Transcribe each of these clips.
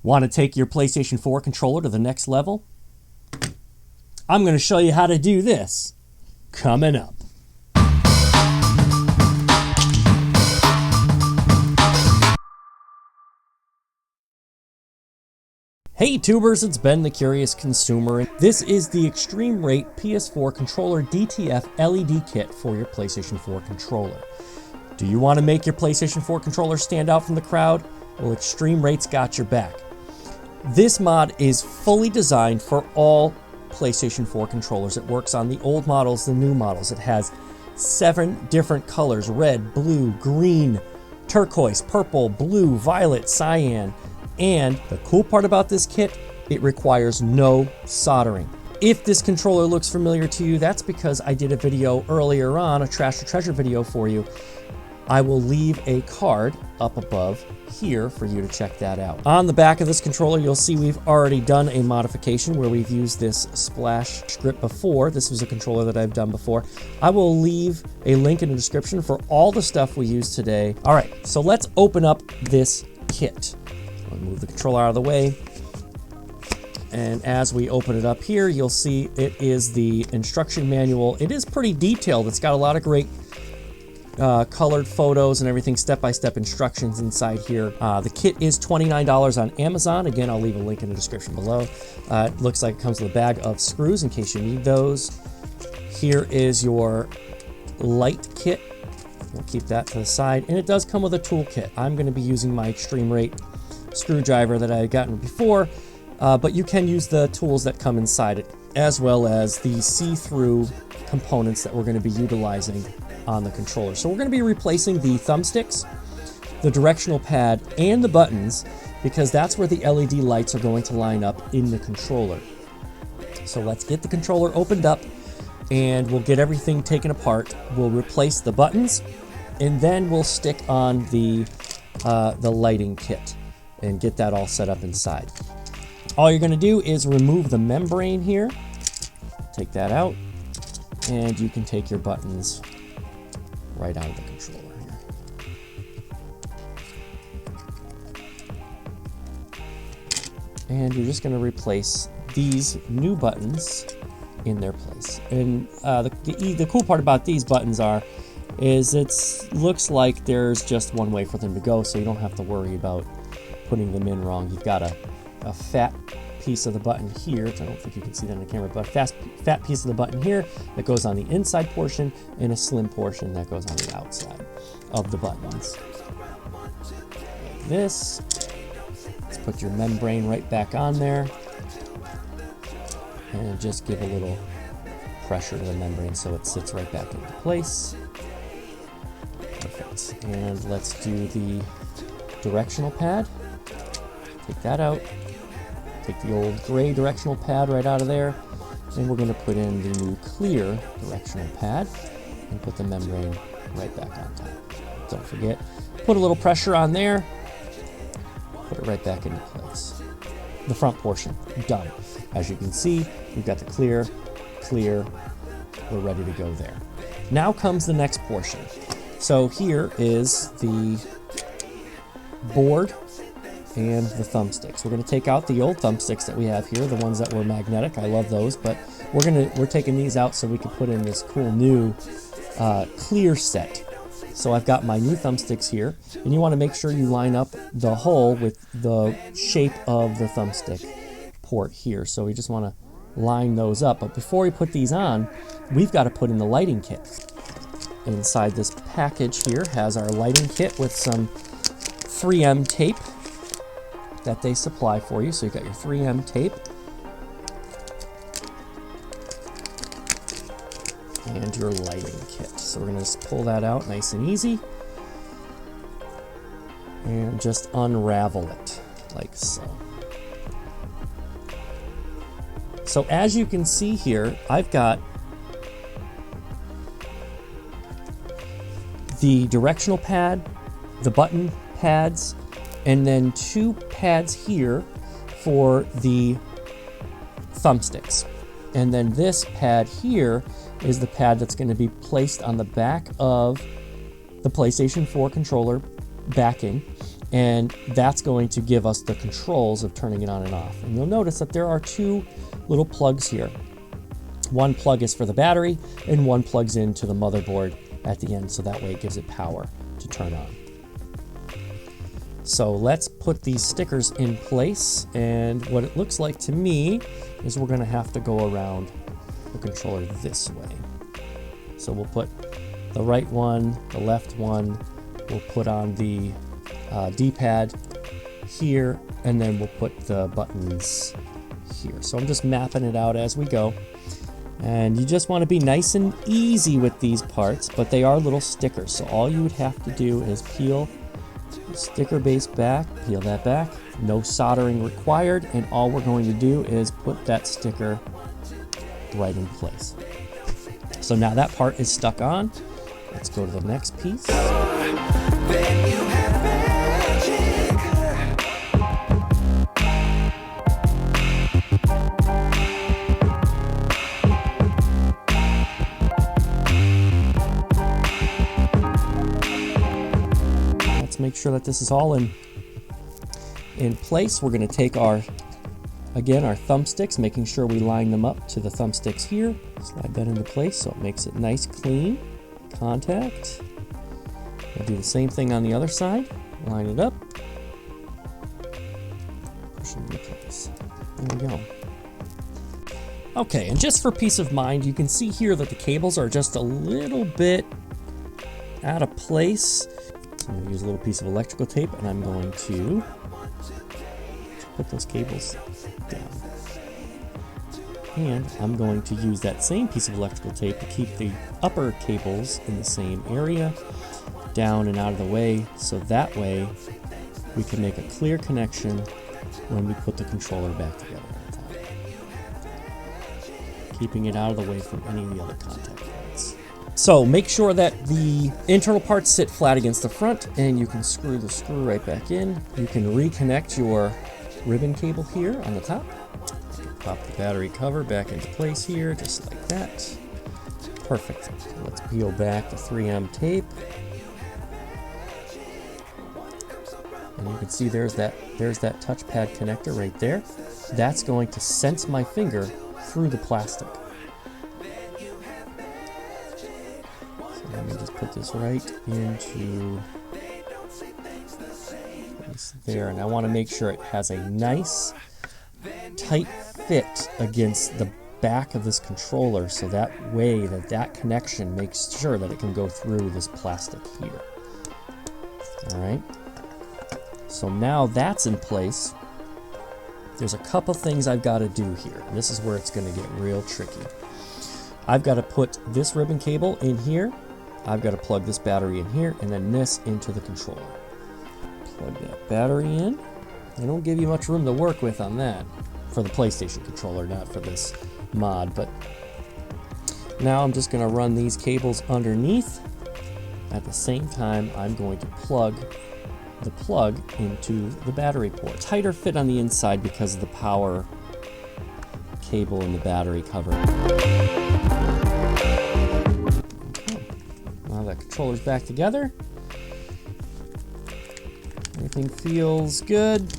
Want to take your PlayStation 4 controller to the next level? I'm going to show you how to do this coming up. Hey tubers, it's Ben the Curious Consumer, and this is the Extreme Rate PS4 Controller DTF LED kit for your PlayStation 4 controller. Do you want to make your PlayStation 4 controller stand out from the crowd? Well, Extreme Rate's got your back. This mod is fully designed for all PlayStation 4 controllers. It works on the old models, the new models. It has 7 different colors: red, blue, green, turquoise, purple, blue, violet, cyan. And the cool part about this kit, it requires no soldering. If this controller looks familiar to you, that's because I did a video earlier on, a Trash or Treasure video for you. I will leave a card up above here for you to check that out. On the back of this controller, you'll see we've already done a modification where we've used this splash script before. This was a controller that I've done before. I will leave a link in the description for all the stuff we used today. All right, so let's open up this kit. I'll move the controller out of the way. And as we open it up here, you'll see it is the instruction manual. It is pretty detailed. It's got a lot of great colored photos and everything, step-by-step instructions inside here. The kit is $29 on Amazon. Again, I'll leave a link in the description below. It looks like it comes with a bag of screws in case you need those. Here is your light kit. We'll keep that to the side. And it does come with a tool kit. I'm going to be using my Extreme Rate screwdriver that I had gotten before, but you can use the tools that come inside it, as well as the see-through components that we're going to be utilizing on the controller. So we're going to be replacing the thumbsticks, the directional pad, and the buttons, because that's where the LED lights are going to line up in the controller. So let's get the controller opened up and we'll get everything taken apart. We'll replace the buttons and then we'll stick on the lighting kit and get that all set up inside. All you're going to do is remove the membrane here, take that out, and you can take your buttons right out of the controller here. And you're just going to replace these new buttons in their place. And the cool part about these buttons is it looks like there's just one way for them to go, so you don't have to worry about putting them in wrong. You've got a fat piece of the button here, which I don't think you can see that on the camera, but a fat piece of the button here that goes on the inside portion and a slim portion that goes on the outside of the buttons. Like this. Let's put your membrane right back on there and just give a little pressure to the membrane so it sits right back into place. Perfect. And let's do the directional pad. Take that out. Take the old gray directional pad right out of there, and we're going to put in the new clear directional pad and put the membrane right back on top. Don't forget, put a little pressure on there, put it right back into place. The front portion, done. As you can see, we've got the clear, we're ready to go there. Now comes the next portion. So here is the board and the thumbsticks. We're going to take out the old thumbsticks that we have here, the ones that were magnetic. I love those, but we're taking these out so we can put in this cool new clear set. So I've got my new thumbsticks here, and you want to make sure you line up the hole with the shape of the thumbstick port here. So we just want to line those up. But before we put these on, we've got to put in the lighting kit. Inside this package here has our lighting kit with some 3M tape that they supply for you. So you've got your 3M tape and your lighting kit. So we're going to just pull that out nice and easy and just unravel it like so. So as you can see here, I've got the directional pad, the button pads, and then 2 pads here for the thumbsticks. And then this pad here is the pad that's going to be placed on the back of the PlayStation 4 controller backing, and that's going to give us the controls of turning it on and off. And you'll notice that there are two little plugs here. One plug is for the battery, and one plugs into the motherboard at the end, so that way it gives it power to turn on. So let's put these stickers in place, and what it looks like to me is we're going to have to go around the controller this way. So we'll put the right one, the left one, we'll put on the D-pad here, and then we'll put the buttons here. So I'm just mapping it out as we go. And you just want to be nice and easy with these parts, but they are little stickers. So all you would have to do is peel the sticker base back, peel that back, no soldering required, and all we're going to do is put that sticker right in place. So now that part is stuck on. Let's go to the next piece. Let's make sure that this is all in place. We're going to take our thumbsticks, making sure we line them up to the thumbsticks here. Slide that into place so it makes it nice, clean contact. We'll do the same thing on the other side. Line it up. Push it into place. There we go. Okay, and just for peace of mind, you can see here that the cables are just a little bit out of place. So I'm going to use a little piece of electrical tape, and I'm going to put those cables down. And I'm going to use that same piece of electrical tape to keep the upper cables in the same area, down and out of the way, so that way we can make a clear connection when we put the controller back together on top. Keeping it out of the way from any of the other contact points. So make sure that the internal parts sit flat against the front, and you can screw the screw right back in. You can reconnect your ribbon cable here on the top. Pop the battery cover back into place here, just like that. Perfect. So let's peel back the 3M tape. And you can see there's that touchpad connector right there. That's going to sense my finger through the plastic. So let me just put this right into place there, and I want to make sure it has a nice tight fit against the back of this controller, so that way that connection makes sure that it can go through this plastic here. Alright, so now that's in place. There's a couple things I've got to do here, and this is where it's going to get real tricky. I've got to put this ribbon cable in here, I've got to plug this battery in here, and then this into the controller. Plug that battery in. They don't give you much room to work with on that for the PlayStation controller, not for this mod. But now I'm just going to run these cables underneath. At the same time, I'm going to plug the plug into the battery port. Tighter fit on the inside because of the power cable and the battery cover. Okay. Now that controller's back together. Everything feels good.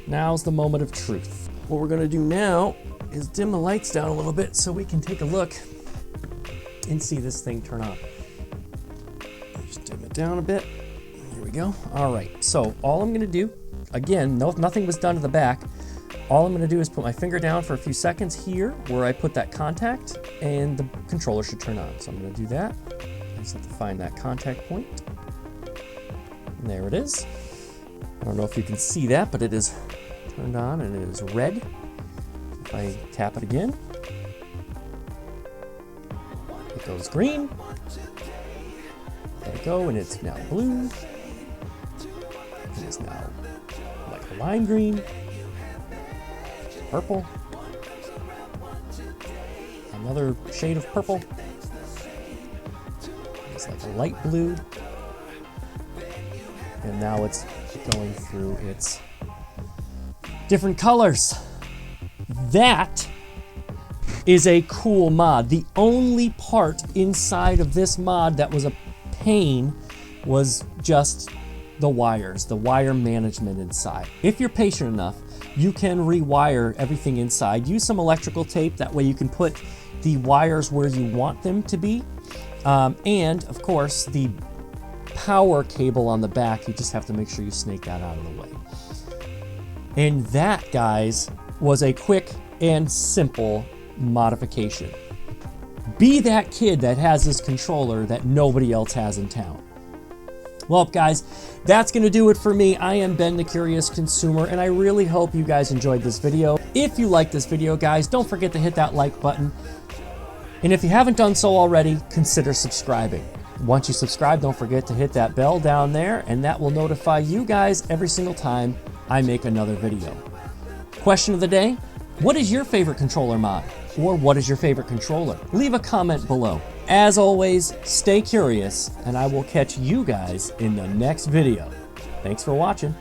Now's the moment of truth. What we're going to do now is dim the lights down a little bit so we can take a look and see this thing turn on. Just dim it down a bit. There we go. All right, so all I'm going to do, again, nothing was done to the back. All I'm going to do is put my finger down for a few seconds here where I put that contact, and the controller should turn on. So I'm going to do that. I just have to find that contact point. And there it is. I don't know if you can see that, but it is turned on and it is red. If I tap it again, it goes green. Let it go, and it's now blue. It is now like a lime green, purple, another shade of purple. It's like a light blue, and now it's going through its different colors. That is a cool mod. The only part inside of this mod that was a pain was just the wires, the wire management inside. If you're patient enough, you can rewire everything inside. Use some electrical tape, that way you can put the wires where you want them to be. And of course, the power cable on the back, you just have to make sure you snake that out of the way. And that, guys, was a quick and simple modification. Be that kid that has this controller that nobody else has in town. Well, guys, that's going to do it for me. I am Ben, the Curious Consumer, and I really hope you guys enjoyed this video. If you like this video, guys, don't forget to hit that like button. And if you haven't done so already, consider subscribing. Once you subscribe, don't forget to hit that bell down there, and that will notify you guys every single time I make another video. Question of the day: what is your favorite controller mod? Or what is your favorite controller? Leave a comment below. As always, stay curious, and I will catch you guys in the next video. Thanks for watching.